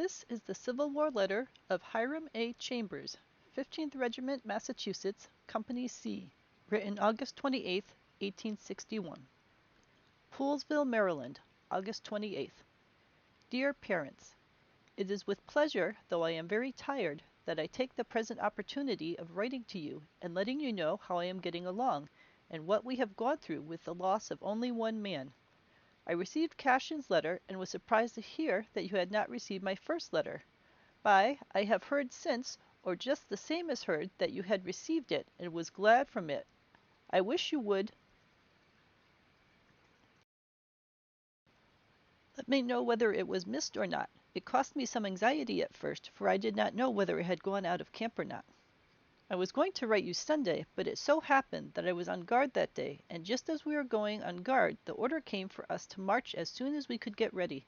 This is the Civil War letter of Hiram A. Chambers, 15th Regiment Massachusetts, Company C, written August 28, 1861. Poolesville, Maryland, August 28th. Dear Parents, it is with pleasure, though I am very tired, that I take the present opportunity of writing to you and letting you know how I am getting along, and what we have gone through with the loss of only one man. I received Cashin's letter, and was surprised to hear that you had not received my first letter. I have heard since, or just the same as heard, that you had received it, and was glad from it. I wish you would let me know whether it was missed or not. It cost me some anxiety at first, for I did not know whether it had gone out of camp or not. I was going to write you Sunday, but it so happened that I was on guard that day, and just as we were going on guard, the order came for us to march as soon as we could get ready.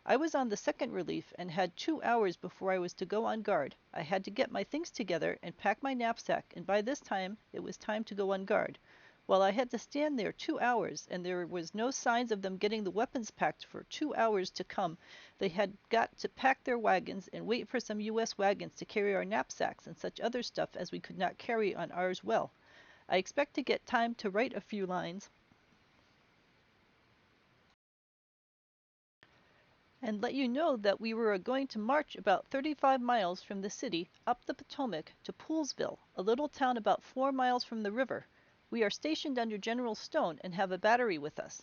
I was on the second relief, and had 2 hours before I was to go on guard. I had to get my things together and pack my knapsack, and by this time it was time to go on guard. Well, I had to stand there 2 hours, and there was no signs of them getting the weapons packed for 2 hours to come. They had got to pack their wagons and wait for some U.S. wagons to carry our knapsacks and such other stuff as we could not carry on ours well. I expect to get time to write a few lines and let you know that we were going to march about 35 miles from the city up the Potomac to Poolesville, a little town about 4 miles from the river. We are stationed under General Stone and have a battery with us.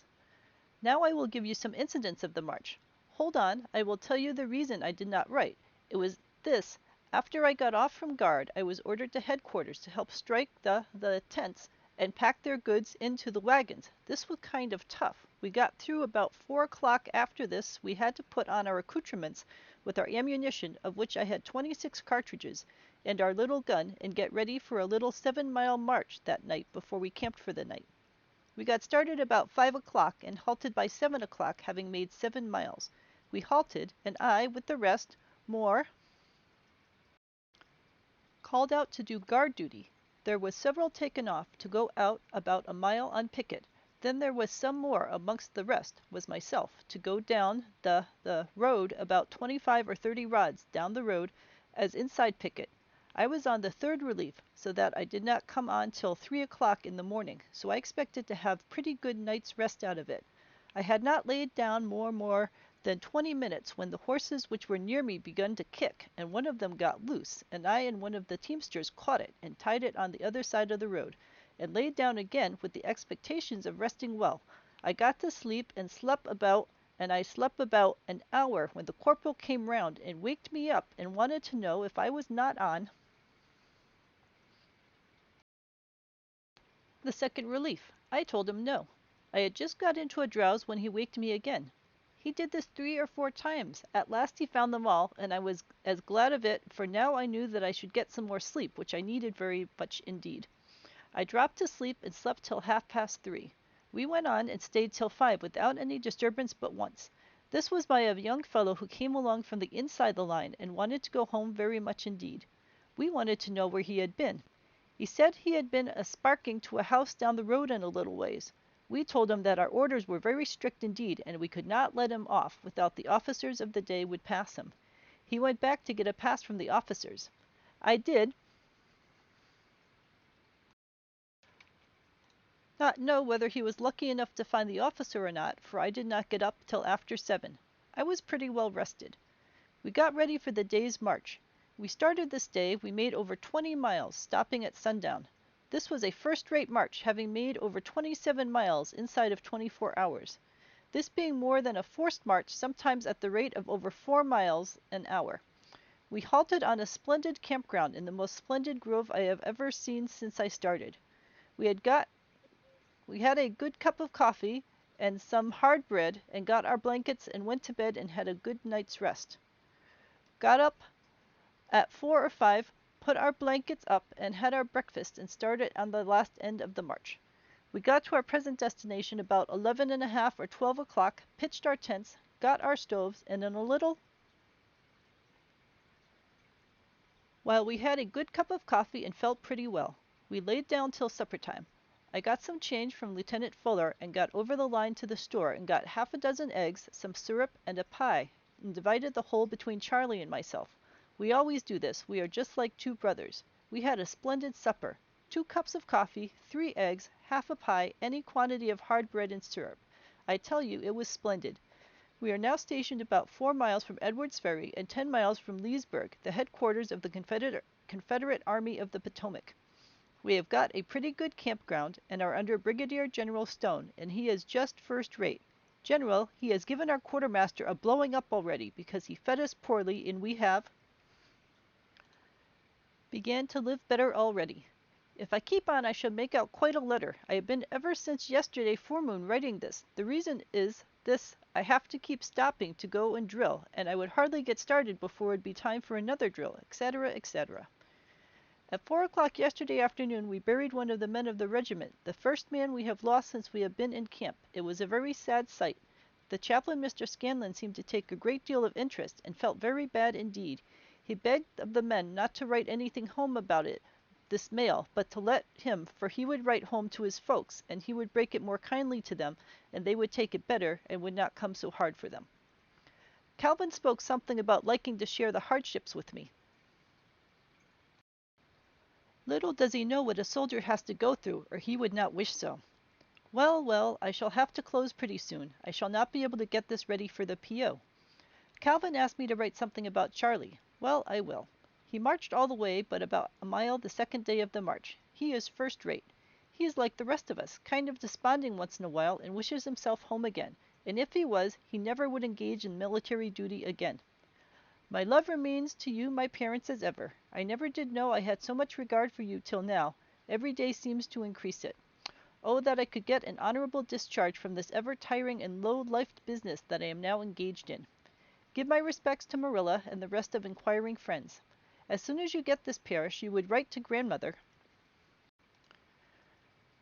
Now I will give you some incidents of the march. Hold on, I will tell you the reason I did not write. It was this. After I got off from guard, I was ordered to headquarters to help strike the tents and pack their goods into the wagons. This was kind of tough. We got through about 4 o'clock. After this, we had to put on our accoutrements with our ammunition, of which I had 26 cartridges, and our little gun, and get ready for a little 7-mile march that night before we camped for the night. We got started about 5 o'clock and halted by 7 o'clock, having made 7 miles. We halted, and I, with the rest, more, called out to do guard duty. There was several taken off to go out about a mile on picket. Then there was some more, amongst the rest was myself, to go down the road about 25 or 30 rods down the road as inside picket. I was on the third relief, so that I did not come on till 3 o'clock in the morning, so I expected to have pretty good night's rest out of it. I had not laid down more than 20 minutes when the horses which were near me begun to kick, and one of them got loose, and I and one of the teamsters caught it and tied it on the other side of the road, and laid down again with the expectations of resting well. I got to sleep and slept about an hour when the corporal came round and waked me up and wanted to know if I was not on the second relief. I told him no. I had just got into a drowse when he waked me again. He did this 3 or 4 times. At last he found them all, and I was as glad of it, for now I knew that I should get some more sleep, which I needed very much indeed. I dropped to sleep and slept till 3:30. We went on and stayed till 5 without any disturbance but once. This was by a young fellow who came along from the inside the line and wanted to go home very much indeed. We wanted to know where he had been. He said he had been a-sparking to a house down the road in a little ways. We told him that our orders were very strict indeed, and we could not let him off without the officers of the day would pass him. He went back to get a pass from the officers. I did not know whether he was lucky enough to find the officer or not, for I did not get up till after 7. I was pretty well rested. We got ready for the day's march. We started this day. We made over 20 miles, stopping at sundown. This was a first-rate march, having made over 27 miles inside of 24 hours. This being more than a forced march, sometimes at the rate of over 4 miles an hour. We halted on a splendid campground in the most splendid grove I have ever seen since I started. We had a good cup of coffee and some hard bread, and got our blankets and went to bed and had a good night's rest. Got up at 4 or 5, put our blankets up and had our breakfast, and started on the last end of the march. We got to our present destination about 11:30 or 12 o'clock, pitched our tents, got our stoves, and in a little while we had a good cup of coffee and felt pretty well. We laid down till supper time. I got some change from Lieutenant Fuller and got over the line to the store and got half a dozen eggs, some syrup, and a pie. and divided the whole between Charlie and myself. We always do this. We are just like two brothers. We had a splendid supper. 2 cups of coffee, 3 eggs, half a pie, any quantity of hard bread and syrup. I tell you, it was splendid. We are now stationed about 4 miles from Edwards Ferry and 10 miles from Leesburg, the headquarters of the Confederate Army of the Potomac. We have got a pretty good campground, and are under Brigadier General Stone, and he is just first rate. General, he has given our quartermaster a blowing up already, because he fed us poorly, and we have began to live better already. If I keep on I shall make out quite a letter. I have been ever since yesterday forenoon writing this. The reason is this: I have to keep stopping to go and drill, and I would hardly get started before it would be time for another drill, etc., etc. At 4 o'clock yesterday afternoon we buried one of the men of the regiment, the first man we have lost since we have been in camp. It was a very sad sight. The chaplain, Mr. Scanlon, seemed to take a great deal of interest, and felt very bad indeed. He begged of the men not to write anything home about it this mail, but to let him, for he would write home to his folks, and he would break it more kindly to them, and they would take it better, and would not come so hard for them. Calvin spoke something about liking to share the hardships with me. Little does he know what a soldier has to go through, or he would not wish so. Well, well, I shall have to close pretty soon. I shall not be able to get this ready for the P.O. Calvin asked me to write something about Charlie. Well, I will. He marched all the way but about a mile the second day of the march. He is first rate. He is like the rest of us, kind of desponding once in a while, and wishes himself home again, and if he was, he never would engage in military duty again. My love remains to you my parents as ever. I never did know I had so much regard for you till now. Every day seems to increase it. Oh, that I could get an honorable discharge from this ever-tiring and low-lifed business that I am now engaged in. Give my respects to Marilla and the rest of inquiring friends. As soon as you get this parish, you would write to grandmother,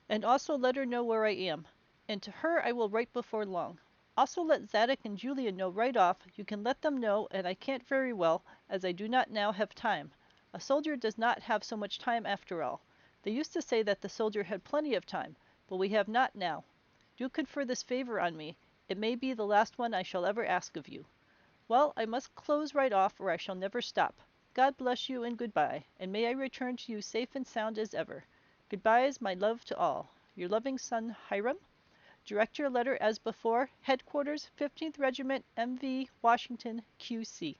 and also let her know where I am. And to her I will write before long. Also let Zadok and Julia know right off. You can let them know, and I can't very well, as I do not now have time. A soldier does not have so much time after all. They used to say that the soldier had plenty of time, but we have not now. Do confer this favor on me. It may be the last one I shall ever ask of you. Well, I must close right off, or I shall never stop. God bless you, and goodbye, and may I return to you safe and sound as ever. Goodbyes, my love to all. Your loving son, Hiram. Direct your letter as before. Headquarters, 15th Regiment, M.V., Washington, Q.C.